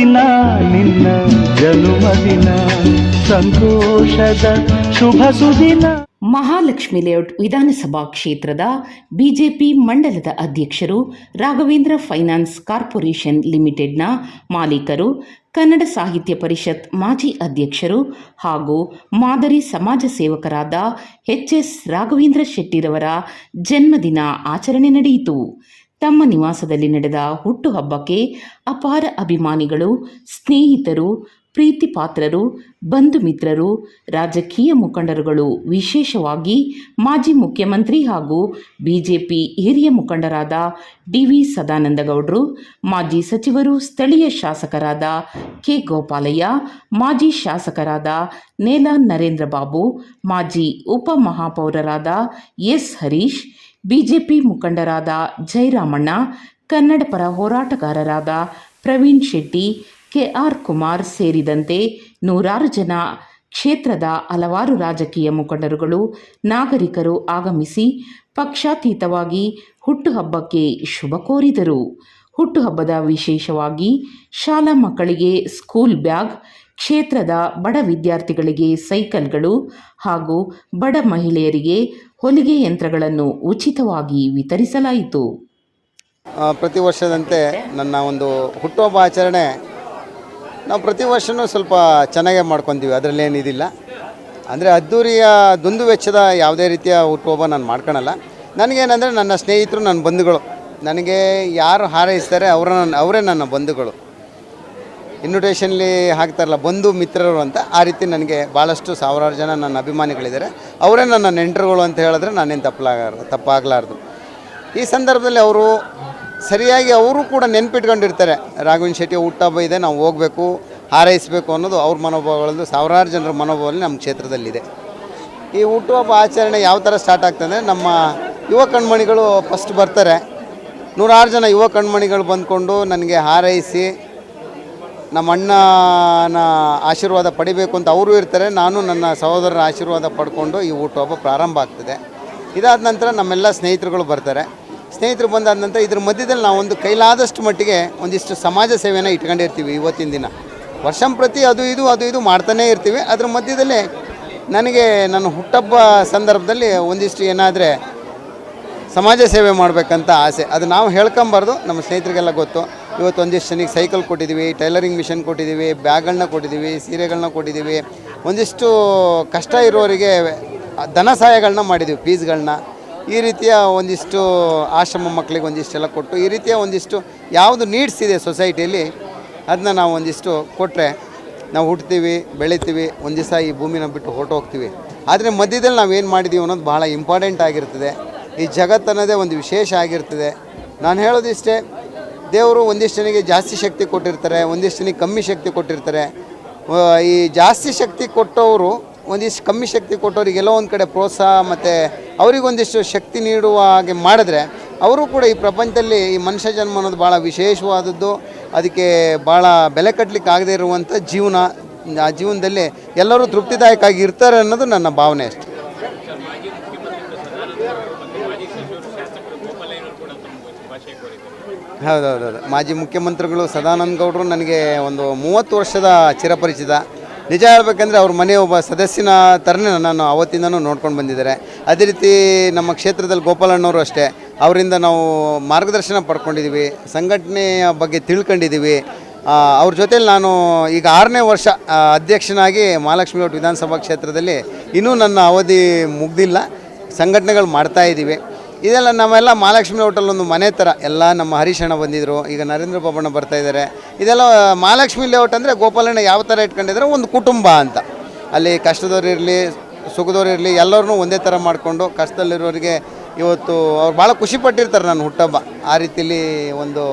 ದಿನ ನಿನ್ನ ಜನುಮದಿನ ಸಂತೋಷದ ಶುಭ ಸುದಿನ. ಮಹಾಲಕ್ಷ್ಮಿ ಲೇಔಟ್ ವಿಧಾನಸಭಾ ಕ್ಷೇತ್ರದ ಬಿಜೆಪಿ ಮಂಡಲದ ಅಧ್ಯಕ್ಷರು, ರಾಘವೇಂದ್ರ ಫೈನಾನ್ಸ್ ಕಾರ್ಪೊರೇಷನ್ ಲಿಮಿಟೆಡ್ನ ಮಾಲೀಕರು, ಕನ್ನಡ ಸಾಹಿತ್ಯ ಪರಿಷತ್ ಮಾಜಿ ಅಧ್ಯಕ್ಷರು ಹಾಗೂ ಮಾದರಿ ಸಮಾಜ ಸೇವಕರಾದ ಎಚ್.ಎಸ್. ರಾಘವೇಂದ್ರ ಶೆಟ್ಟಿರವರ ಜನ್ಮದಿನ ಆಚರಣೆ ನಡೆಯಿತು. ತಮ್ಮ ನಿವಾಸದಲ್ಲಿ ನಡೆದ ಹುಟ್ಟುಹಬ್ಬಕ್ಕೆ ಅಪಾರ ಅಭಿಮಾನಿಗಳು, ಸ್ನೇಹಿತರು, ಪ್ರೀತಿ ಪಾತ್ರರು, ಬಂಧು ಮಿತ್ರರು, ರಾಜಕೀಯ ಮುಖಂಡರುಗಳು, ವಿಶೇಷವಾಗಿ ಮಾಜಿ ಮುಖ್ಯಮಂತ್ರಿ ಹಾಗೂ ಬಿಜೆಪಿ ಹಿರಿಯ ಮುಖಂಡರಾದ ಡಿ.ವಿ. ಸದಾನಂದಗೌಡರು, ಮಾಜಿ ಸಚಿವರು, ಸ್ಥಳೀಯ ಶಾಸಕರಾದ ಕೆ. ಗೋಪಾಲಯ್ಯ, ಮಾಜಿ ಶಾಸಕರಾದ ನೇಲಾ ನರೇಂದ್ರ ಬಾಬು, ಮಾಜಿ ಉಪಮಹಾಪೌರರಾದ ಎಸ್. ಹರೀಶ್, ಬಿಜೆಪಿ ಮುಖಂಡರಾದ ಜಯರಾಮಣ್ಣ, ಕನ್ನಡ ಪರ ಹೋರಾಟಗಾರರಾದ ಪ್ರವೀಣ್ ಶೆಟ್ಟಿ, ಕೆ.ಆರ್. ಕುಮಾರ್ ಸೇರಿದಂತೆ ನೂರಾರು ಜನ, ಕ್ಷೇತ್ರದ ಹಲವಾರು ರಾಜಕೀಯ ಮುಖಂಡರುಗಳು, ನಾಗರಿಕರು ಆಗಮಿಸಿ ಪಕ್ಷಾತೀತವಾಗಿ ಹುಟ್ಟುಹಬ್ಬಕ್ಕೆ ಶುಭ ಕೋರಿದರು. ಹುಟ್ಟುಹಬ್ಬದ ವಿಶೇಷವಾಗಿ ಶಾಲಾ ಮಕ್ಕಳಿಗೆ ಸ್ಕೂಲ್ ಬ್ಯಾಗ್, ಕ್ಷೇತ್ರದ ಬಡ ವಿದ್ಯಾರ್ಥಿಗಳಿಗೆ ಸೈಕಲ್ಗಳು ಹಾಗೂ ಬಡ ಮಹಿಳೆಯರಿಗೆ ಹೊಲಿಗೆ ಯಂತ್ರಗಳನ್ನು ಉಚಿತವಾಗಿ ವಿತರಿಸಲಾಯಿತು. ಪ್ರತಿ ವರ್ಷದಂತೆ ನನ್ನ ಒಂದು ಹುಟ್ಟುಹಬ್ಬ ಆಚರಣೆ ನಾವು ಪ್ರತಿ ವರ್ಷವೂ ಸ್ವಲ್ಪ ಚೆನ್ನಾಗೇ ಮಾಡ್ಕೊತೀವಿ, ಅದರಲ್ಲೇನಿದಿಲ್ಲ. ಅಂದರೆ ಅದ್ದೂರಿಯ ದುಂದು ವೆಚ್ಚದ ಯಾವುದೇ ರೀತಿಯ ಹುಟ್ಟುಹಬ್ಬ ನಾನು ಮಾಡ್ಕೊಳಲ್ಲ. ನನಗೇನೆಂದರೆ ನನ್ನ ಸ್ನೇಹಿತರು, ನನ್ನ ಬಂಧುಗಳು, ನನಗೆ ಯಾರು ಹಾರೈಸ್ತಾರೆ ಅವರೇ ನನ್ನ ಬಂಧುಗಳು. ಇನ್ವಿಟೇಷನ್ಲಿ ಹಾಕ್ತಾರಲ್ಲ ಬಂಧು ಮಿತ್ರರು ಅಂತ, ಆ ರೀತಿ ನನಗೆ ಭಾಳಷ್ಟು ಸಾವಿರಾರು ಜನ ನನ್ನ ಅಭಿಮಾನಿಗಳಿದ್ದಾರೆ. ಅವರೇ ನನ್ನ ನೆಂಟರುಗಳು ಅಂತ ಹೇಳಿದ್ರೆ ನಾನೇನು ತಪ್ಪಾಗಲಾರ್ದು. ಈ ಸಂದರ್ಭದಲ್ಲಿ ಅವರು ಸರಿಯಾಗಿ ಅವರು ಕೂಡ ನೆನ್ಪಿಟ್ಕೊಂಡಿರ್ತಾರೆ, ರಾಘವೇಂದ್ರ ಶೆಟ್ಟಿ ಹುಟ್ಟುಹಬ್ಬ ಇದೆ, ನಾವು ಹೋಗಬೇಕು, ಹಾರೈಸಬೇಕು ಅನ್ನೋದು ಅವ್ರ ಮನೋಭಾವಗಳದ್ದು ಸಾವಿರಾರು ಜನರ ಮನೋಭಾವದಲ್ಲಿ ನಮ್ಮ ಕ್ಷೇತ್ರದಲ್ಲಿದೆ. ಈ ಹುಟ್ಟುಹಬ್ಬ ಆಚರಣೆ ಯಾವ ಥರ ಸ್ಟಾರ್ಟ್ ಆಗ್ತದೆ, ನಮ್ಮ ಯುವ ಕಣ್ಮಣಿಗಳು ಫಸ್ಟ್ ಬರ್ತಾರೆ. ನೂರಾರು ಜನ ಯುವ ಕಣ್ಮಣಿಗಳು ಬಂದ್ಕೊಂಡು ನನಗೆ ಹಾರೈಸಿ ನಮ್ಮ ಅಣ್ಣನ ಆಶೀರ್ವಾದ ಪಡಿಬೇಕು ಅಂತ ಅವರು ಇರ್ತಾರೆ. ನಾನು ನನ್ನ ಸಹೋದರರ ಆಶೀರ್ವಾದ ಪಡ್ಕೊಂಡು ಈ ಹುಟ್ಟುಹಬ್ಬ ಪ್ರಾರಂಭ ಆಗ್ತದೆ. ಇದಾದ ನಂತರ ನಮ್ಮೆಲ್ಲ ಸ್ನೇಹಿತರುಗಳು ಬರ್ತಾರೆ. ಸ್ನೇಹಿತರು ಬಂದಾದ ನಂತರ ಇದ್ರ ಮಧ್ಯದಲ್ಲಿ ನಾವು ಒಂದು ಕೈಲಾದಷ್ಟು ಮಟ್ಟಿಗೆ ಒಂದಿಷ್ಟು ಸಮಾಜ ಸೇವೆಯನ್ನು ಇಟ್ಕೊಂಡಿರ್ತೀವಿ. ಇವತ್ತಿನ ದಿನ ವರ್ಷಂಪ್ರತಿ ಅದು ಇದು ಮಾಡ್ತಾನೇ ಇರ್ತೀವಿ. ಅದ್ರ ಮಧ್ಯದಲ್ಲಿ ನನಗೆ ನನ್ನ ಹುಟ್ಟುಹಬ್ಬ ಸಂದರ್ಭದಲ್ಲಿ ಒಂದಿಷ್ಟು ಏನಾದರೆ ಸಮಾಜ ಸೇವೆ ಮಾಡಬೇಕಂತ ಆಸೆ. ಅದು ನಾವು ಹೇಳ್ಕೊಂಬಾರ್ದು, ನಮ್ಮ ಸ್ನೇಹಿತರಿಗೆಲ್ಲ ಗೊತ್ತು. ಇವತ್ತು ಒಂದಿಷ್ಟು ಜನಕ್ಕೆ ಸೈಕಲ್ ಕೊಟ್ಟಿದ್ದೀವಿ, ಟೈಲರಿಂಗ್ ಮಿಷನ್ ಕೊಟ್ಟಿದ್ದೀವಿ, ಬ್ಯಾಗ್ಗಳನ್ನ ಕೊಟ್ಟಿದ್ದೀವಿ, ಸೀರೆಗಳನ್ನ ಕೊಟ್ಟಿದ್ದೀವಿ. ಒಂದಿಷ್ಟು ಕಷ್ಟ ಇರೋರಿಗೆ ಧನ ಸಹಾಯಗಳನ್ನ ಮಾಡಿದ್ದೀವಿ, ಫೀಸ್ಗಳನ್ನ. ಈ ರೀತಿಯ ಒಂದಿಷ್ಟು ಆಶ್ರಮ ಮಕ್ಕಳಿಗೆ ಒಂದಿಷ್ಟೆಲ್ಲ ಕೊಟ್ಟು, ಈ ರೀತಿಯ ಒಂದಿಷ್ಟು ಯಾವುದು ನೀಡ್ಸ್ ಇದೆ ಸೊಸೈಟಿಯಲ್ಲಿ ಅದನ್ನ ನಾವು ಒಂದಿಷ್ಟು ಕೊಟ್ಟರೆ ನಾವು ಹುಟ್ತೀವಿ, ಬೆಳಿತೀವಿ, ಒಂದು ದಿವಸ ಈ ಭೂಮಿನ ಬಿಟ್ಟು ಹೊರಟೋಗ್ತೀವಿ. ಆದರೆ ಮಧ್ಯದಲ್ಲಿ ನಾವು ಏನು ಮಾಡಿದ್ದೀವಿ ಅನ್ನೋದು ಭಾಳ ಇಂಪಾರ್ಟೆಂಟ್ ಆಗಿರ್ತದೆ. ಈ ಜಗತ್ತನ್ನೋದೇ ಒಂದು ವಿಶೇಷ ಆಗಿರ್ತದೆ. ನಾನು ಹೇಳೋದಿಷ್ಟೇ, ದೇವರು ಒಂದಿಷ್ಟು ಜನಕ್ಕೆ ಜಾಸ್ತಿ ಶಕ್ತಿ ಕೊಟ್ಟಿರ್ತಾರೆ, ಒಂದಿಷ್ಟು ಜನಕ್ಕೆ ಕಮ್ಮಿ ಶಕ್ತಿ ಕೊಟ್ಟಿರ್ತಾರೆ. ಈ ಜಾಸ್ತಿ ಶಕ್ತಿ ಕೊಟ್ಟವರು ಒಂದಿಷ್ಟು ಕಮ್ಮಿ ಶಕ್ತಿ ಕೊಟ್ಟವರಿಗೆಲ್ಲೋ ಒಂದು ಕಡೆ ಪ್ರೋತ್ಸಾಹ ಮತ್ತು ಅವರಿಗೊಂದಿಷ್ಟು ಶಕ್ತಿ ನೀಡುವ ಹಾಗೆ ಮಾಡಿದ್ರೆ ಅವರು ಕೂಡ ಈ ಪ್ರಪಂಚದಲ್ಲಿ ಈ ಮನುಷ್ಯ ಜನ್ಮ ಅನ್ನೋದು ಭಾಳ ವಿಶೇಷವಾದದ್ದು. ಅದಕ್ಕೆ ಭಾಳ ಬೆಲೆ ಕಟ್ಟಲಿಕ್ಕೆ ಆಗದೇ ಇರುವಂಥ ಜೀವನ. ಆ ಜೀವನದಲ್ಲಿ ಎಲ್ಲರೂ ತೃಪ್ತಿದಾಯಕವಾಗಿ ಇರ್ತಾರೆ ಅನ್ನೋದು ನನ್ನ ಭಾವನೆ ಅಷ್ಟೆ. ಹೌದೌದು, ಮಾಜಿ ಮುಖ್ಯಮಂತ್ರಿಗಳು ಸದಾನಂದ ಗೌಡರು ನನಗೆ ಒಂದು 30 ವರ್ಷದ ಚಿರಪರಿಚಿತ. ನಿಜ ಹೇಳಬೇಕಂದ್ರೆ ಅವ್ರ ಮನೆ ಒಬ್ಬ ಸದಸ್ಯನ ಥರನೇ ನಾನು ಅವತ್ತಿಂದನೂ ನೋಡ್ಕೊಂಡು ಬಂದಿದ್ದಾರೆ. ಅದೇ ರೀತಿ ನಮ್ಮ ಕ್ಷೇತ್ರದಲ್ಲಿ ಗೋಪಾಲಣ್ಣವರು ಅಷ್ಟೇ, ಅವರಿಂದ ನಾವು ಮಾರ್ಗದರ್ಶನ ಪಡ್ಕೊಂಡಿದ್ದೀವಿ, ಸಂಘಟನೆಯ ಬಗ್ಗೆ ತಿಳ್ಕೊಂಡಿದ್ದೀವಿ. ಅವ್ರ ಜೊತೇಲಿ ನಾನು ಈಗ 6ನೇ ವರ್ಷ ಅಧ್ಯಕ್ಷನಾಗಿ ಮಹಾಲಕ್ಷ್ಮಿ ಲೇಔಟ್ ವಿಧಾನಸಭಾ ಕ್ಷೇತ್ರದಲ್ಲಿ ಇನ್ನೂ ನನ್ನ ಅವಧಿ ಮುಗ್ದಿಲ್ಲ. ಸಂಘಟನೆಗಳು ಮಾಡ್ತಾಯಿದ್ದೀವಿ. ಇದೆಲ್ಲ ನಮ್ಮೆಲ್ಲ ಮಹಾಲಕ್ಷ್ಮಿ ಲೇಔಟಲ್ಲಿ ಒಂದು ಮನೆ ಥರ. ಎಲ್ಲ ನಮ್ಮ ಹರೀಶಣ್ಣ ಬಂದಿದ್ದರು, ಈಗ ನರೇಂದ್ರ ಬಾಬಣ್ಣ ಬರ್ತಾಯಿದ್ದಾರೆ. ಇದೆಲ್ಲ ಮಹಾಲಕ್ಷ್ಮಿ ಲೇಔಟ್ ಅಂದರೆ ಗೋಪಾಲಣ್ಣ ಯಾವ ಥರ ಇಟ್ಕೊಂಡಿದ್ದಾರೆ, ಒಂದು ಕುಟುಂಬ ಅಂತ. ಅಲ್ಲಿ ಕಷ್ಟದವ್ರು ಇರಲಿ, ಸುಖದವ್ರು ಇರಲಿ, ಎಲ್ಲರನ್ನೂ ಒಂದೇ ಥರ ಮಾಡಿಕೊಂಡು ಕಷ್ಟದಲ್ಲಿರೋರಿಗೆ ಇವತ್ತು ಅವ್ರು ಭಾಳ ಖುಷಿಪಟ್ಟಿರ್ತಾರೆ ನನ್ನ ಹುಟ್ಟುಹಬ್ಬ. ಆ ರೀತಿಯಲ್ಲಿ ಒಂದು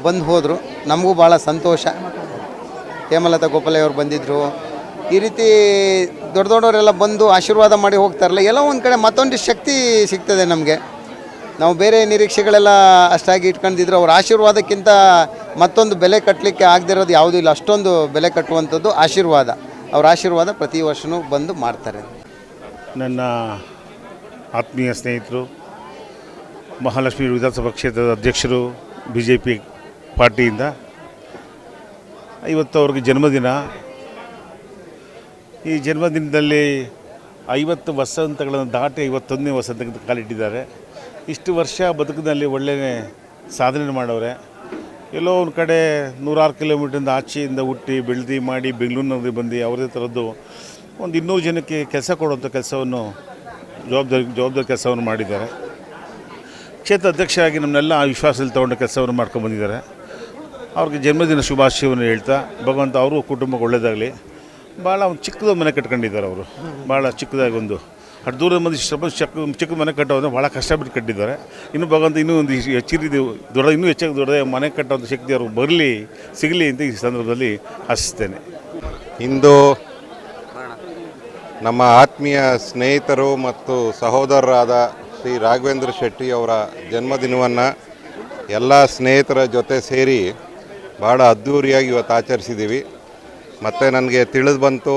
ಬಂದು ಹೋದರು. ನಮಗೂ ಭಾಳ ಸಂತೋಷ. ಹೇಮಲತಾ ಗೋಪಾಲಯ್ಯ ಅವ್ರು ಬಂದಿದ್ದರು. ಈ ರೀತಿ ದೊಡ್ಡವರೆಲ್ಲ ಬಂದು ಆಶೀರ್ವಾದ ಮಾಡಿ ಹೋಗ್ತಾರಲ್ಲ, ಎಲ್ಲ ಒಂದು ಕಡೆ ಮತ್ತೊಂದಿಷ್ಟು ಶಕ್ತಿ ಸಿಗ್ತದೆ ನಮಗೆ. ನಾವು ಬೇರೆ ನಿರೀಕ್ಷೆಗಳೆಲ್ಲ ಅಷ್ಟಾಗಿ ಇಟ್ಕೊಂಡಿದ್ರು, ಅವ್ರ ಆಶೀರ್ವಾದಕ್ಕಿಂತ ಮತ್ತೊಂದು ಬೆಲೆ ಕಟ್ಟಲಿಕ್ಕೆ ಆಗದಿರೋದು ಯಾವುದೂ ಇಲ್ಲ. ಅಷ್ಟೊಂದು ಬೆಲೆ ಕಟ್ಟುವಂಥದ್ದು ಆಶೀರ್ವಾದ. ಅವ್ರ ಆಶೀರ್ವಾದ ಪ್ರತಿ ವರ್ಷವೂ ಬಂದು ಮಾಡ್ತಾರೆ. ನನ್ನ ಆತ್ಮೀಯ ಸ್ನೇಹಿತರು, ಮಹಾಲಕ್ಷ್ಮಿ ವಿಧಾನಸಭಾ ಕ್ಷೇತ್ರದ ಅಧ್ಯಕ್ಷರು, BJP ಪಾರ್ಟಿಯಿಂದ ಇವತ್ತು ಅವ್ರಿಗೆ ಜನ್ಮದಿನ. ಈ ಜನ್ಮದಿನದಲ್ಲಿ 50 ವಸಂತಗಳನ್ನು ದಾಟಿ 51ನೇ ವಸಂತಕ್ಕೆ ಕಾಲಿಟ್ಟಿದ್ದಾರೆ. ಇಷ್ಟು ವರ್ಷ ಬದುಕಿನಲ್ಲಿ ಒಳ್ಳೆಯ ಸಾಧನೆ ಮಾಡವ್ರೆ. ಎಲ್ಲೋ ಒಂದು ಕಡೆ 106 ಕಿಲೋಮೀಟ್ರಿಂದ ಆಚೆಯಿಂದ ಹುಟ್ಟಿ ಬೆಳೆದು ಮಾಡಿ ಬೆಂಗಳೂರಿನಲ್ಲಿ ಬಂದು ಅವರದೇ ಥರದ್ದು ಒಂದು 200 ಜನಕ್ಕೆ ಕೆಲಸ ಕೊಡುವಂಥ ಕೆಲಸವನ್ನು ಜವಾಬ್ದಾರಿ ಕೆಲಸವನ್ನು ಮಾಡಿದ್ದಾರೆ. ಕ್ಷೇತ್ರ ಅಧ್ಯಕ್ಷರಾಗಿ ನಮ್ಮನ್ನೆಲ್ಲ ಆ ವಿಶ್ವಾಸದಲ್ಲಿ ತೊಗೊಂಡು ಕೆಲಸವನ್ನು ಮಾಡ್ಕೊಂಡು ಬಂದಿದ್ದಾರೆ. ಅವ್ರಿಗೆ ಜನ್ಮದಿನ ಶುಭಾಶಯವನ್ನು ಹೇಳ್ತಾ ಭಗವಂತ ಅವರು ಕುಟುಂಬಕ್ಕೆ ಒಳ್ಳೆಯದಾಗಲಿ. ಭಾಳ ಒಂದು ಚಿಕ್ಕದ ಮನೆ ಕಟ್ಕೊಂಡಿದ್ದಾರೆ ಅವರು. ಭಾಳ ಚಿಕ್ಕದಾಗಿ ಒಂದು ಅಷ್ಟು ದೂರದ ಮಂದಿ ಚಿಕ್ಕ ಮನೆ ಕಟ್ಟೋದ್ರೆ ಭಾಳ ಕಷ್ಟಪಟ್ಟು ಕಟ್ಟಿದ್ದಾರೆ. ಇನ್ನು ಭಗವಂತ ಇನ್ನೂ ಒಂದು ಇನ್ನೂ ಹೆಚ್ಚಾಗಿ ದೊಡ್ಡ ಮನೆ ಕಟ್ಟೋಂಥ ಶಕ್ತಿ ಅವರು ಸಿಗಲಿ ಅಂತ ಈ ಸಂದರ್ಭದಲ್ಲಿ ಆಶಿಸ್ತೇನೆ. ಇಂದು ನಮ್ಮ ಆತ್ಮೀಯ ಸ್ನೇಹಿತರು ಮತ್ತು ಸಹೋದರರಾದ ಶ್ರೀ ರಾಘವೇಂದ್ರ ಶೆಟ್ಟಿ ಅವರ ಜನ್ಮದಿನವನ್ನು ಎಲ್ಲ ಸ್ನೇಹಿತರ ಜೊತೆ ಸೇರಿ ಭಾಳ ಅದ್ಧೂರಿಯಾಗಿ ಇವತ್ತು ಆಚರಿಸಿದ್ದೀವಿ. ಮತ್ತು ನನಗೆ ತಿಳಿದು ಬಂತು,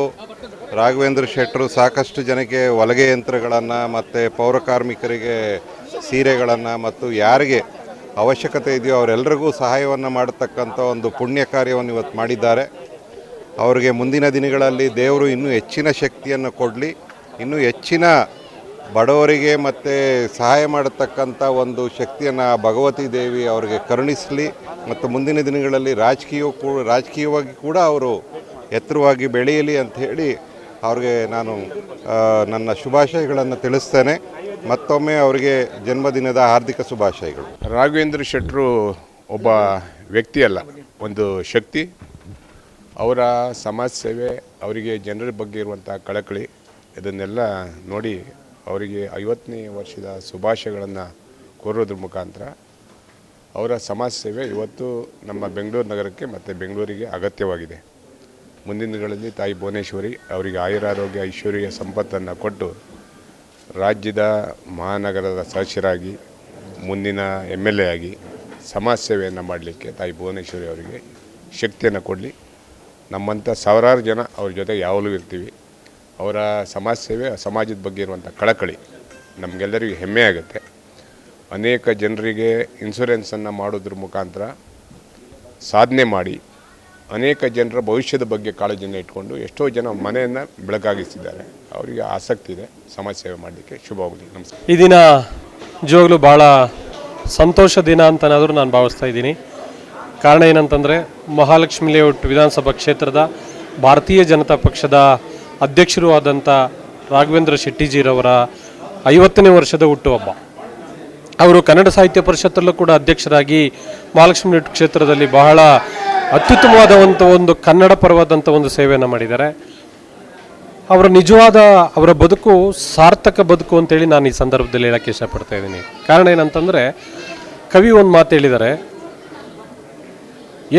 ರಾಘವೇಂದ್ರ ಶೆಟ್ಟರು ಸಾಕಷ್ಟು ಜನಕ್ಕೆ ಹೊಲಿಗೆ ಯಂತ್ರಗಳನ್ನು ಮತ್ತು ಪೌರಕಾರ್ಮಿಕರಿಗೆ ಸೀರೆಗಳನ್ನು ಮತ್ತು ಯಾರಿಗೆ ಅವಶ್ಯಕತೆ ಇದೆಯೋ ಅವರೆಲ್ಲರಿಗೂ ಸಹಾಯವನ್ನು ಮಾಡತಕ್ಕಂಥ ಒಂದು ಪುಣ್ಯ ಕಾರ್ಯವನ್ನು ಇವತ್ತು ಮಾಡಿದ್ದಾರೆ. ಅವರಿಗೆ ಮುಂದಿನ ದಿನಗಳಲ್ಲಿ ದೇವರು ಇನ್ನೂ ಹೆಚ್ಚಿನ ಶಕ್ತಿಯನ್ನು ಕೊಡಲಿ, ಇನ್ನೂ ಹೆಚ್ಚಿನ ಬಡವರಿಗೆ ಮತ್ತು ಸಹಾಯ ಮಾಡತಕ್ಕಂಥ ಒಂದು ಶಕ್ತಿಯನ್ನು ಭಗವತಿ ದೇವಿ ಅವರಿಗೆ ಕರುಣಿಸಲಿ. ಮತ್ತು ಮುಂದಿನ ದಿನಗಳಲ್ಲಿ ರಾಜಕೀಯವಾಗಿ ಕೂಡ ಅವರು ಎತ್ತರವಾಗಿ ಬೆಳೆಯಲಿ ಅಂತ ಹೇಳಿ ಅವ್ರಿಗೆ ನಾನು ನನ್ನ ಶುಭಾಶಯಗಳನ್ನು ತಿಳಿಸ್ತೇನೆ. ಮತ್ತೊಮ್ಮೆ ಅವರಿಗೆ ಜನ್ಮದಿನದ ಹಾರ್ದಿಕ ಶುಭಾಶಯಗಳು. ರಾಘವೇಂದ್ರ ಶೆಟ್ಟರು ಒಬ್ಬ ವ್ಯಕ್ತಿ ಅಲ್ಲ, ಒಂದು ಶಕ್ತಿ. ಅವರ ಸಮಾಜ ಸೇವೆ, ಅವರಿಗೆ ಜನರ ಬಗ್ಗೆ ಇರುವಂಥ ಕಳಕಳಿ, ಇದನ್ನೆಲ್ಲ ನೋಡಿ ಅವರಿಗೆ 50ನೇ ವರ್ಷದ ಶುಭಾಶಯಗಳನ್ನು ಕೋರೋದ್ರ ಮುಖಾಂತರ ಅವರ ಸಮಾಜ ಸೇವೆ ಇವತ್ತು ನಮ್ಮ ಬೆಂಗಳೂರು ನಗರಕ್ಕೆ ಮತ್ತು ಬೆಂಗಳೂರಿಗೆ ಅಗತ್ಯವಾಗಿದೆ. ಮುಂದಿನ ದಿನಗಳಲ್ಲಿ ತಾಯಿ ಭುವನೇಶ್ವರಿ ಅವರಿಗೆ ಆಯುರಾರೋಗ್ಯ ಐಶ್ವರ್ಯ ಸಂಪತ್ತನ್ನು ಕೊಟ್ಟು ರಾಜ್ಯದ ಮಹಾನಗರದ ಸದಸ್ಯರಾಗಿ ಮುಂದಿನ MLA ಆಗಿ ಸಮಾಜ ಸೇವೆಯನ್ನು ಮಾಡಲಿಕ್ಕೆ ತಾಯಿ ಭುವನೇಶ್ವರಿ ಅವರಿಗೆ ಶಕ್ತಿಯನ್ನು ಕೊಡಲಿ. ನಮ್ಮಂಥ ಸಾವಿರಾರು ಜನ ಅವ್ರ ಜೊತೆ ಯಾವಾಗಲೂ ಇರ್ತೀವಿ. ಅವರ ಸಮಾಜ ಸೇವೆ, ಸಮಾಜದ ಬಗ್ಗೆ ಇರುವಂಥ ಕಳಕಳಿ ನಮಗೆಲ್ಲರಿಗೂ ಹೆಮ್ಮೆ ಆಗುತ್ತೆ. ಅನೇಕ ಜನರಿಗೆ ಇನ್ಶೂರೆನ್ಸನ್ನು ಮಾಡೋದ್ರ ಮುಖಾಂತರ ಸಾಧನೆ ಮಾಡಿ ಅನೇಕ ಜನರ ಭವಿಷ್ಯದ ಬಗ್ಗೆ ಕಾಳಜಿಯನ್ನು ಇಟ್ಕೊಂಡು ಎಷ್ಟೋ ಜನ ಮನೆಯನ್ನು ಬೆಳಕಾಗಿಸಿದ್ದಾರೆ. ಅವರಿಗೆ ಆಸಕ್ತಿ ಇದೆ ಸಮಾಜ ಸೇವೆ ಮಾಡಲಿಕ್ಕೆ. ಶುಭವಾಗಲಿ. ನಮಸ್ಕಾರ. ಈ ದಿನ ನಿಜವಾಗ್ಲೂ ಭಾಳ ಸಂತೋಷ ದಿನ ಅಂತನಾದರೂ ನಾನು ಭಾವಿಸ್ತಾ ಇದ್ದೀನಿ. ಕಾರಣ ಏನಂತಂದರೆ, ಮಹಾಲಕ್ಷ್ಮಿ ಲೇಔಟ್ ವಿಧಾನಸಭಾ ಕ್ಷೇತ್ರದ ಭಾರತೀಯ ಜನತಾ ಪಕ್ಷದ ಅಧ್ಯಕ್ಷರೂ ಆದಂಥ ರಾಘವೇಂದ್ರ ಶೆಟ್ಟಿಜಿರವರ 50ನೇ ವರ್ಷದ ಹುಟ್ಟುಹಬ್ಬ. ಅವರು ಕನ್ನಡ ಸಾಹಿತ್ಯ ಪರಿಷತ್ತಲ್ಲೂ ಕೂಡ ಅಧ್ಯಕ್ಷರಾಗಿ ಮಹಾಲಕ್ಷ್ಮಿ ಲೇಔಟ್ ಕ್ಷೇತ್ರದಲ್ಲಿ ಬಹಳ ಅತ್ಯುತ್ತಮವಾದಂಥ ಒಂದು ಕನ್ನಡ ಪರವಾದಂಥ ಒಂದು ಸೇವೆಯನ್ನು ಮಾಡಿದ್ದಾರೆ. ಅವರ ಬದುಕು ಸಾರ್ಥಕ ಬದುಕು ಅಂತೇಳಿ ನಾನು ಈ ಸಂದರ್ಭದಲ್ಲಿ ಹೇಳೋಕ್ಕೆ ಇಷ್ಟಪಡ್ತಾ ಇದ್ದೀನಿ. ಕಾರಣ ಏನಂತಂದರೆ, ಕವಿ ಒಂದು ಮಾತು ಹೇಳಿದ್ದಾರೆ,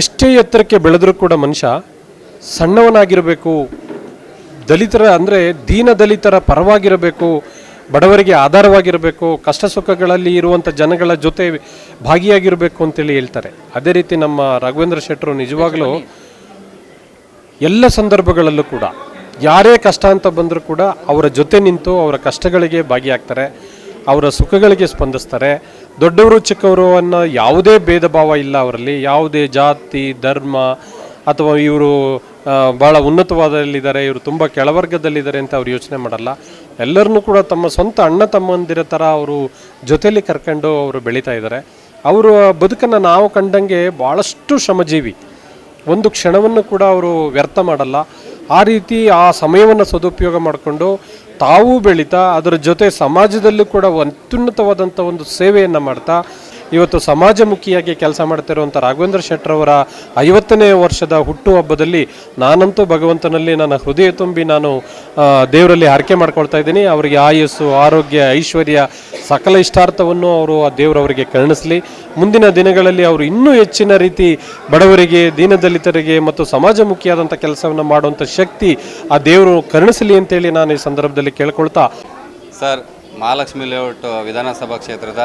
ಎಷ್ಟೇ ಎತ್ತರಕ್ಕೆ ಬೆಳೆದರೂ ಕೂಡ ಮನುಷ್ಯ ಸಣ್ಣವನಾಗಿರಬೇಕು, ದಲಿತರ ಅಂದರೆ ದೀನ ದಲಿತರ ಪರವಾಗಿರಬೇಕು, ಬಡವರಿಗೆ ಆಧಾರವಾಗಿರಬೇಕು, ಕಷ್ಟ ಸುಖಗಳಲ್ಲಿ ಇರುವಂಥ ಜನಗಳ ಜೊತೆ ಭಾಗಿಯಾಗಿರಬೇಕು ಅಂತೇಳಿ ಹೇಳ್ತಾರೆ. ಅದೇ ರೀತಿ ನಮ್ಮ ರಾಘವೇಂದ್ರ ಶೆಟ್ಟರು ನಿಜವಾಗಲೂ ಎಲ್ಲ ಸಂದರ್ಭಗಳಲ್ಲೂ ಕೂಡ ಯಾರೇ ಕಷ್ಟ ಅಂತ ಬಂದರೂ ಕೂಡ ಅವರ ಜೊತೆ ನಿಂತು ಅವರ ಕಷ್ಟಗಳಿಗೆ ಭಾಗಿಯಾಗ್ತಾರೆ, ಅವರ ಸುಖಗಳಿಗೆ ಸ್ಪಂದಿಸ್ತಾರೆ. ದೊಡ್ಡವರು ಚಿಕ್ಕವರು ಅನ್ನೋ ಯಾವುದೇ ಭೇದ ಭಾವ ಇಲ್ಲ ಅವರಲ್ಲಿ. ಯಾವುದೇ ಜಾತಿ ಧರ್ಮ ಅಥವಾ ಇವರು ಭಾಳ ಉನ್ನತವಾದಲ್ಲಿದ್ದಾರೆ, ಇವರು ತುಂಬ ಕೆಳವರ್ಗದಲ್ಲಿದ್ದಾರೆ ಅಂತ ಅವ್ರು ಯೋಚನೆ ಮಾಡಲ್ಲ. ಎಲ್ಲರನ್ನೂ ಕೂಡ ತಮ್ಮ ಸ್ವಂತ ಅಣ್ಣ ತಮ್ಮಂದಿರ ಥರ ಅವರು ಜೊತೆಯಲ್ಲಿ ಕರ್ಕೊಂಡು ಅವರು ಬೆಳೀತಾ ಇದ್ದಾರೆ. ಅವರ ಬದುಕನ್ನು ನಾವು ಕಂಡಂಗೆ ಭಾಳಷ್ಟು ಶ್ರಮಜೀವಿ, ಒಂದು ಕ್ಷಣವನ್ನು ಕೂಡ ಅವರು ವ್ಯರ್ಥ ಮಾಡಲ್ಲ. ಆ ರೀತಿ ಆ ಸಮಯವನ್ನು ಸದುಪಯೋಗ ಮಾಡಿಕೊಂಡು ತಾವೂ ಬೆಳೀತಾ ಅದರ ಜೊತೆ ಸಮಾಜದಲ್ಲೂ ಕೂಡ ಅತ್ಯುನ್ನತವಾದಂಥ ಒಂದು ಸೇವೆಯನ್ನು ಮಾಡ್ತಾ ಇವತ್ತು ಸಮಾಜಮುಖಿಯಾಗಿ ಕೆಲಸ ಮಾಡ್ತಿರುವಂಥ ರಾಘವೇಂದ್ರ ಶೆಟ್ಟರವರ 50ನೇ ವರ್ಷದ ಹುಟ್ಟುಹಬ್ಬದಲ್ಲಿ ನಾನಂತೂ ಭಗವಂತನಲ್ಲಿ ನನ್ನ ಹೃದಯ ತುಂಬಿ ನಾನು ದೇವರಲ್ಲಿ ಹರಕೆ ಮಾಡ್ಕೊಳ್ತಾ ಇದ್ದೀನಿ. ಅವರಿಗೆ ಆಯಸ್ಸು, ಆರೋಗ್ಯ, ಐಶ್ವರ್ಯ, ಸಕಲ ಇಷ್ಟಾರ್ಥವನ್ನು ಅವರು ಆ ದೇವರವರಿಗೆ ಕರುಣಿಸಲಿ. ಮುಂದಿನ ದಿನಗಳಲ್ಲಿ ಅವರು ಇನ್ನೂ ಹೆಚ್ಚಿನ ರೀತಿ ಬಡವರಿಗೆ, ದೀನದಲಿತರಿಗೆ ಮತ್ತು ಸಮಾಜಮುಖಿಯಾದಂಥ ಕೆಲಸವನ್ನು ಮಾಡುವಂಥ ಶಕ್ತಿ ಆ ದೇವರು ಕರುಣಿಸಲಿ ಅಂತೇಳಿ ನಾನು ಈ ಸಂದರ್ಭದಲ್ಲಿ ಕೇಳ್ಕೊಳ್ತಾ, ಸರ್, ಮಹಾಲಕ್ಷ್ಮಿ ಲೇಔಟ್ ವಿಧಾನಸಭಾ ಕ್ಷೇತ್ರದ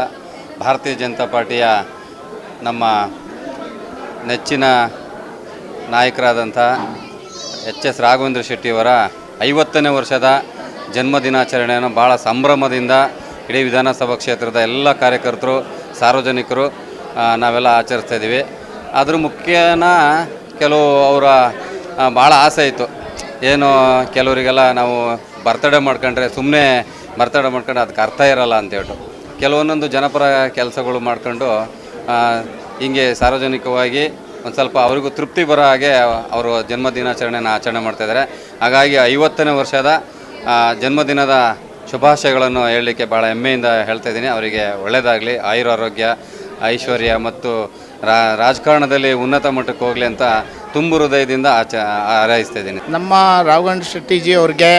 ಭಾರತೀಯ ಜನತಾ ಪಾರ್ಟಿಯ ನಮ್ಮ ನೆಚ್ಚಿನ ನಾಯಕರಾದಂಥ HS ರಾಘವೇಂದ್ರ ಶೆಟ್ಟಿಯವರ 50ನೇ ವರ್ಷದ ಜನ್ಮದಿನಾಚರಣೆಯನ್ನು ಭಾಳ ಸಂಭ್ರಮದಿಂದ ಇಡೀ ವಿಧಾನಸಭಾ ಕ್ಷೇತ್ರದ ಎಲ್ಲ ಕಾರ್ಯಕರ್ತರು, ಸಾರ್ವಜನಿಕರು ನಾವೆಲ್ಲ ಆಚರಿಸ್ತಾ ಇದ್ದೀವಿ. ಅದ್ರ ಮುಖ್ಯನ ಕೆಲವು ಅವರ ಭಾಳ ಆಸೆ ಇತ್ತು. ಏನು ಕೆಲವರಿಗೆಲ್ಲ ನಾವು ಬರ್ತಡೇ ಮಾಡ್ಕೊಂಡ್ರೆ ಸುಮ್ಮನೆ ಬರ್ತಡೇ ಮಾಡ್ಕೊಂಡ್ರೆ ಅದಕ್ಕೆ ಅರ್ಥ ಇರಲ್ಲ ಅಂತೇಳ್ಬಿಟ್ಟು ಕೆಲವೊಂದೊಂದು ಜನಪರ ಕೆಲಸಗಳು ಮಾಡ್ಕೊಂಡು ಹಿಂಗೆ ಸಾರ್ವಜನಿಕವಾಗಿ ಒಂದು ಸ್ವಲ್ಪ ಅವರಿಗೂ ತೃಪ್ತಿ ಬರೋ ಹಾಗೆ ಅವರು ಜನ್ಮದಿನಾಚರಣೆನ ಆಚರಣೆ ಮಾಡ್ತಾಯಿದ್ದಾರೆ. ಹಾಗಾಗಿ 50ನೇ ವರ್ಷದ ಜನ್ಮದಿನದ ಶುಭಾಶಯಗಳನ್ನು ಹೇಳಲಿಕ್ಕೆ ಭಾಳ ಹೆಮ್ಮೆಯಿಂದ ಹೇಳ್ತಾ ಇದ್ದೀನಿ. ಅವರಿಗೆ ಒಳ್ಳೆಯದಾಗಲಿ, ಆಯುರಾರೋಗ್ಯ, ಐಶ್ವರ್ಯ ಮತ್ತು ರಾಜಕಾರಣದಲ್ಲಿ ಉನ್ನತ ಮಟ್ಟಕ್ಕೆ ಹೋಗಲಿ ಅಂತ ತುಂಬು ಹೃದಯದಿಂದ ಹಾರೈಸ್ತಾ ಇದ್ದೀನಿ. ನಮ್ಮ ರಾಘವೇಂದ್ರ ಶೆಟ್ಟಿಜಿ ಅವ್ರಿಗೆ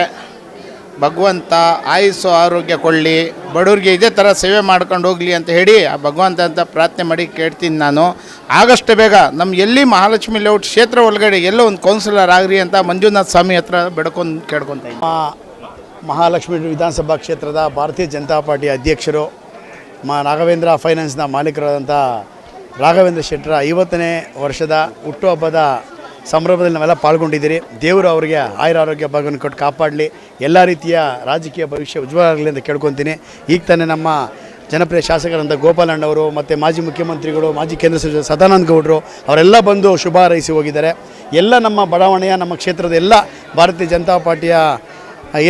ಭಗವಂತ ಆಯುಸ್ಸು ಆರೋಗ್ಯ ಕೊಡಲಿ, ಬಡವ್ರಿಗೆ ಇದೇ ಥರ ಸೇವೆ ಮಾಡ್ಕೊಂಡು ಹೋಗಲಿ ಅಂತ ಹೇಳಿ ಆ ಭಗವಂತ ಅಂತ ಪ್ರಾರ್ಥನೆ ಮಾಡಿ ಕೇಳ್ತೀನಿ. ನಾನು ಆಗಷ್ಟು ಬೇಗ ನಮ್ಮ ಎಲ್ಲಿ ಮಹಾಲಕ್ಷ್ಮಿ ಲೇಔಟ್ ಕ್ಷೇತ್ರ ಒಳಗಡೆ ಎಲ್ಲೋ ಒಂದು ಕೌನ್ಸಿಲರ್ ಆಗ್ರಿ ಅಂತ ಮಂಜುನಾಥ್ ಸ್ವಾಮಿ ಹತ್ರ ಬೇಡ್ಕೊಂಡು ಕೇಳ್ಕೊತಾ ಇದ್ದೀನಿ. ಮಹಾಲಕ್ಷ್ಮಿ ವಿಧಾನಸಭಾ ಕ್ಷೇತ್ರದ ಭಾರತೀಯ ಜನತಾ ಪಾರ್ಟಿ ಅಧ್ಯಕ್ಷರು, ರಾಘವೇಂದ್ರ ಫೈನಾನ್ಸ್ನ ಮಾಲೀಕರಾದಂಥ ರಾಘವೇಂದ್ರ ಶೆಟ್ಟರ 50ನೇ ವರ್ಷದ ಹುಟ್ಟುಹಬ್ಬದ ಸಂಭ್ರಮದಲ್ಲಿ ನಾವೆಲ್ಲ ಪಾಲ್ಗೊಂಡಿದ್ದೀರಿ. ದೇವರು ಅವರಿಗೆ ಆಯುರಾರೋಗ್ಯ ಭಾಗವನ್ನು ಕೊಟ್ಟು ಕಾಪಾಡಲಿ, ಎಲ್ಲ ರೀತಿಯ ರಾಜಕೀಯ ಭವಿಷ್ಯ ಉಜ್ವಲ ಆಗಲಿ ಅಂತ ಕೇಳ್ಕೊತೀನಿ. ಈಗ ತಾನೇ ನಮ್ಮ ಜನಪ್ರಿಯ ಶಾಸಕರಂಥ ಗೋಪಾಲಣ್ಣವರು ಮತ್ತು ಮಾಜಿ ಮುಖ್ಯಮಂತ್ರಿಗಳು, ಮಾಜಿ ಕೇಂದ್ರ ಸಚಿವ ಸದಾನಂದ ಗೌಡರು ಅವರೆಲ್ಲ ಬಂದು ಶುಭ ಹಾರೈಸಿ ಹೋಗಿದ್ದಾರೆ. ಎಲ್ಲ ನಮ್ಮ ಬಡಾವಣೆಯ, ನಮ್ಮ ಕ್ಷೇತ್ರದ ಎಲ್ಲ ಭಾರತೀಯ ಜನತಾ ಪಾರ್ಟಿಯ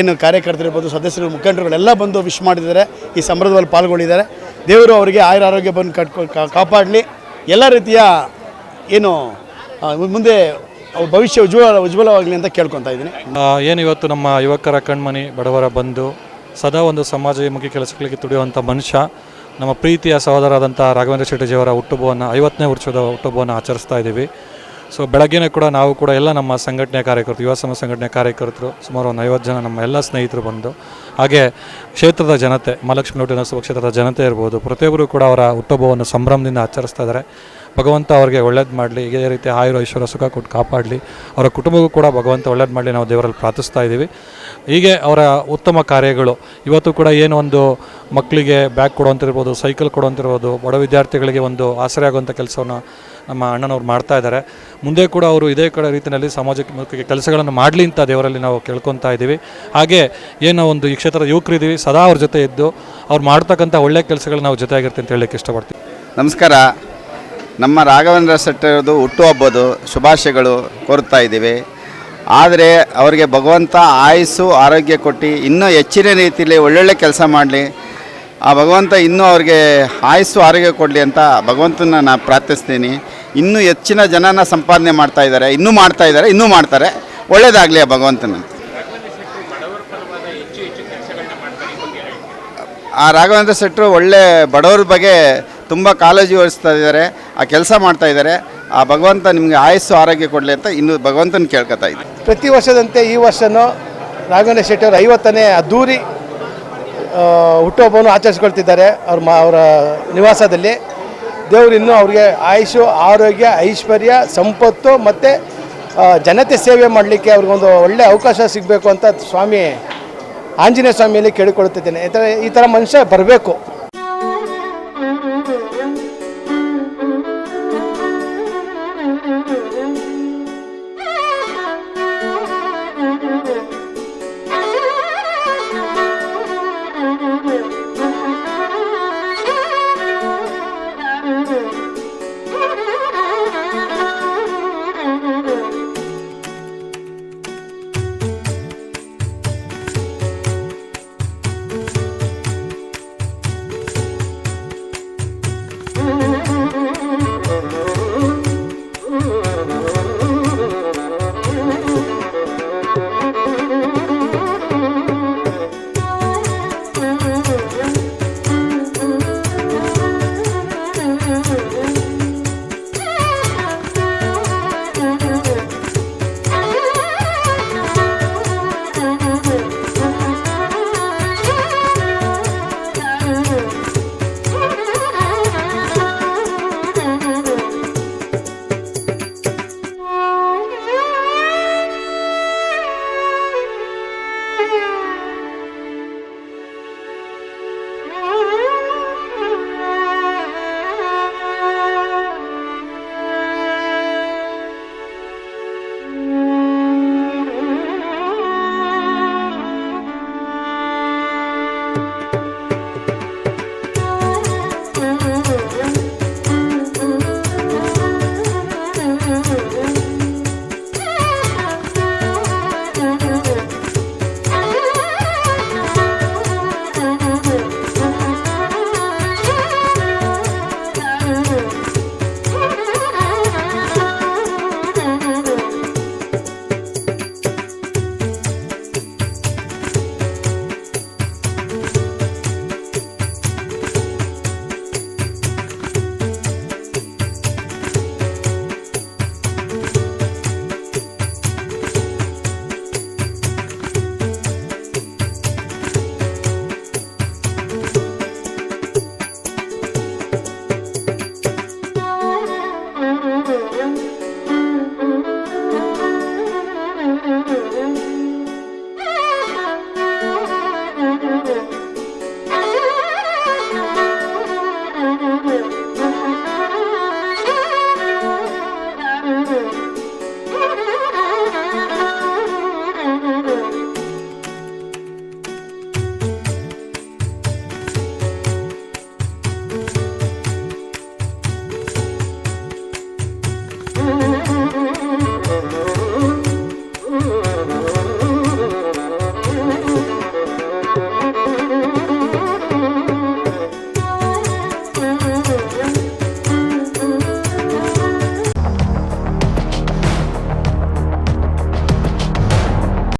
ಏನು ಕಾರ್ಯಕರ್ತರಿರ್ಬೋದು, ಸದಸ್ಯರು, ಮುಖಂಡರುಗಳೆಲ್ಲ ಬಂದು ವಿಶ್ ಮಾಡಿದ್ದಾರೆ, ಈ ಸಂಭ್ರಮದಲ್ಲಿ ಪಾಲ್ಗೊಂಡಿದ್ದಾರೆ. ದೇವರು ಅವರಿಗೆ ಆಯುರಾರೋಗ್ಯ ಬಂದು ಕಾಪಾಡಲಿ, ಎಲ್ಲ ರೀತಿಯ ಏನು ಮುಂದೆ ಅವ್ರ ಭವಿಷ್ಯ ಉಜ್ವಲವಾಗಲಿ ಅಂತ ಕೇಳ್ಕೊತಾ ಇದ್ದೀನಿ. ಏನು ಇವತ್ತು ನಮ್ಮ ಯುವಕರ ಕಣ್ಮಣಿ, ಬಡವರ ಬಂಧು, ಸದಾ ಒಂದು ಸಮಾಜಮುಖಿ ಕೆಲಸಗಳಿಗೆ ತುಡಿಯುವಂಥ ಮನುಷ್ಯ, ನಮ್ಮ ಪ್ರೀತಿಯ ಸಹೋದರಾದಂಥ ರಾಘವೇಂದ್ರ ಶೆಟ್ಟಿಜಿಯವರ ಹುಟ್ಟುಹಬ್ಬವನ್ನು 50ನೇ ವರ್ಷದ ಹುಟ್ಟುಹಬ್ಬವನ್ನು ಆಚರಿಸ್ತಾ ಇದ್ದೀವಿ. ಸೊ ಬೆಳಗ್ಗೆನೇ ಕೂಡ ನಾವು ಕೂಡ ಎಲ್ಲ ನಮ್ಮ ಸಂಘಟನೆಯ ಕಾರ್ಯಕರ್ತರು, ಯುವ ಸಮಾಜ ಸಂಘಟನೆಯ ಕಾರ್ಯಕರ್ತರು ಸುಮಾರು ಒಂದು 50 ಜನ ನಮ್ಮ ಎಲ್ಲ ಸ್ನೇಹಿತರು ಬಂದು, ಹಾಗೆ ಕ್ಷೇತ್ರದ ಜನತೆ, ಮಹಾಲಕ್ಷ್ಮಿ ಲೇಔಟ್ ವಿಧಾನಸಭಾ ಕ್ಷೇತ್ರದ ಜನತೆ ಇರ್ಬೋದು, ಪ್ರತಿಯೊಬ್ಬರು ಕೂಡ ಅವರ ಹುಟ್ಟುಹಬ್ಬವನ್ನು ಸಂಭ್ರಮದಿಂದ ಆಚರಿಸ್ತಾ ಇದ್ದಾರೆ. ಭಗವಂತ ಅವರಿಗೆ ಒಳ್ಳೇದು ಮಾಡಲಿ, ಇದೇ ರೀತಿ ಆಯುರ ಐಶ್ವರ್ಯ ಸುಖ ಕೊಟ್ಟು ಕಾಪಾಡಲಿ, ಅವರ ಕುಟುಂಬಕ್ಕೂ ಕೂಡ ಭಗವಂತ ಒಳ್ಳೇದು ಮಾಡಲಿ ನಾವು ದೇವರಲ್ಲಿ ಪ್ರಾರ್ಥಿಸ್ತಾ ಇದ್ದೀವಿ. ಹೀಗೆ ಅವರ ಉತ್ತಮ ಕಾರ್ಯಗಳು ಇವತ್ತು ಕೂಡ ಏನು ಒಂದು ಮಕ್ಕಳಿಗೆ ಬ್ಯಾಗ್ ಕೊಡುವಂತಿರ್ಬೋದು, ಸೈಕಲ್ ಕೊಡುವಂತಿರ್ಬೋದು, ಬಡ ವಿದ್ಯಾರ್ಥಿಗಳಿಗೆ ಒಂದು ಆಸರೆ ಆಗುವಂಥ ಕೆಲಸವನ್ನು ನಮ್ಮ ಅಣ್ಣನವ್ರು ಮಾಡ್ತಾ ಇದ್ದಾರೆ. ಮುಂದೆ ಕೂಡ ಅವರು ಇದೇ ಕಡೆ ರೀತಿಯಲ್ಲಿ ಸಾಮಾಜಿಕ ಕೆಲಸಗಳನ್ನು ಮಾಡಲಿ ಅಂತ ದೇವರಲ್ಲಿ ನಾವು ಕೇಳ್ಕೊತಾ ಇದ್ದೀವಿ. ಹಾಗೆ ಏನೋ ಒಂದು ಈ ಕ್ಷೇತ್ರದ ಯುವಕರಿದ್ದೀವಿ, ಸದಾ ಅವ್ರ ಜೊತೆ ಇದ್ದು ಅವ್ರು ಮಾಡ್ತಕ್ಕಂಥ ಒಳ್ಳೆಯ ಕೆಲಸಗಳು ನಾವು ಜೊತೆಯಾಗಿರ್ತೀವಿ ಅಂತ ಹೇಳಲಿಕ್ಕೆ ಇಷ್ಟಪಡ್ತೀವಿ. ನಮಸ್ಕಾರ. ನಮ್ಮ ರಾಘವೇಂದ್ರ ಶೆಟ್ಟರದು ಹುಟ್ಟುಹಬ್ಬದ ಶುಭಾಶಯಗಳು ಕೋರ್ತಾ ಇದ್ದೀವಿ. ಆದರೆ ಅವರಿಗೆ ಭಗವಂತ ಆಯುಸ್ಸು ಆರೋಗ್ಯ ಕೊಟ್ಟು ಇನ್ನೂ ಹೆಚ್ಚಿನ ರೀತಿಯಲ್ಲಿ ಒಳ್ಳೊಳ್ಳೆ ಕೆಲಸ ಮಾಡಲಿ, ಆ ಭಗವಂತ ಇನ್ನೂ ಅವ್ರಿಗೆ ಆಯುಸ್ಸು ಆರೋಗ್ಯ ಕೊಡಲಿ ಅಂತ ಭಗವಂತನ ನಾನು ಪ್ರಾರ್ಥಿಸ್ತೀನಿ. ಇನ್ನೂ ಹೆಚ್ಚಿನ ಜನನ ಸಂಪಾದನೆ ಮಾಡ್ತಾಯಿದ್ದಾರೆ, ಇನ್ನೂ ಮಾಡ್ತಾರೆ. ಒಳ್ಳೆಯದಾಗಲಿ ಆ ಭಗವಂತನ. ಆ ರಾಘವೇಂದ್ರ ಶೆಟ್ಟರು ಒಳ್ಳೆ ಬಡವರ ಬಗ್ಗೆ ತುಂಬ ಕಾಳಜಿ ವಹಿಸ್ತಾ ಇದ್ದಾರೆ, ಆ ಕೆಲಸ ಮಾಡ್ತಾಯಿದ್ದಾರೆ. ಆ ಭಗವಂತ ನಿಮಗೆ ಆಯುಸ್ಸು ಆರೋಗ್ಯ ಕೊಡಲಿ ಅಂತ ಇನ್ನೂ ಭಗವಂತನ ಕೇಳ್ಕೊತಾ ಇದ್ದೀನಿ. ಪ್ರತಿ ವರ್ಷದಂತೆ ಈ ವರ್ಷವೂ ರಾಘವೇಂದ್ರ ಶೆಟ್ಟಿಯವರು 50ನೇ ಅದ್ದೂರಿ ಹುಟ್ಟುಹಬ್ಬವನ್ನು ಆಚರಿಸ್ಕೊಳ್ತಿದ್ದಾರೆ ಅವರ ನಿವಾಸದಲ್ಲಿ. ದೇವರು ಇನ್ನೂ ಅವ್ರಿಗೆ ಆಯುಷು, ಆರೋಗ್ಯ, ಐಶ್ವರ್ಯ, ಸಂಪತ್ತು ಮತ್ತು ಜನತೆ ಸೇವೆ ಮಾಡಲಿಕ್ಕೆ ಅವ್ರಿಗೊಂದು ಒಳ್ಳೆಯ ಅವಕಾಶ ಸಿಗಬೇಕು ಅಂತ ಸ್ವಾಮಿ ಆಂಜನೇಯ ಸ್ವಾಮಿಯಲ್ಲಿ ಕೇಳಿಕೊಳ್ಳುತ್ತಿದ್ದೇನೆ. ಈ ಥರ ಮನುಷ್ಯ ಬರಬೇಕು.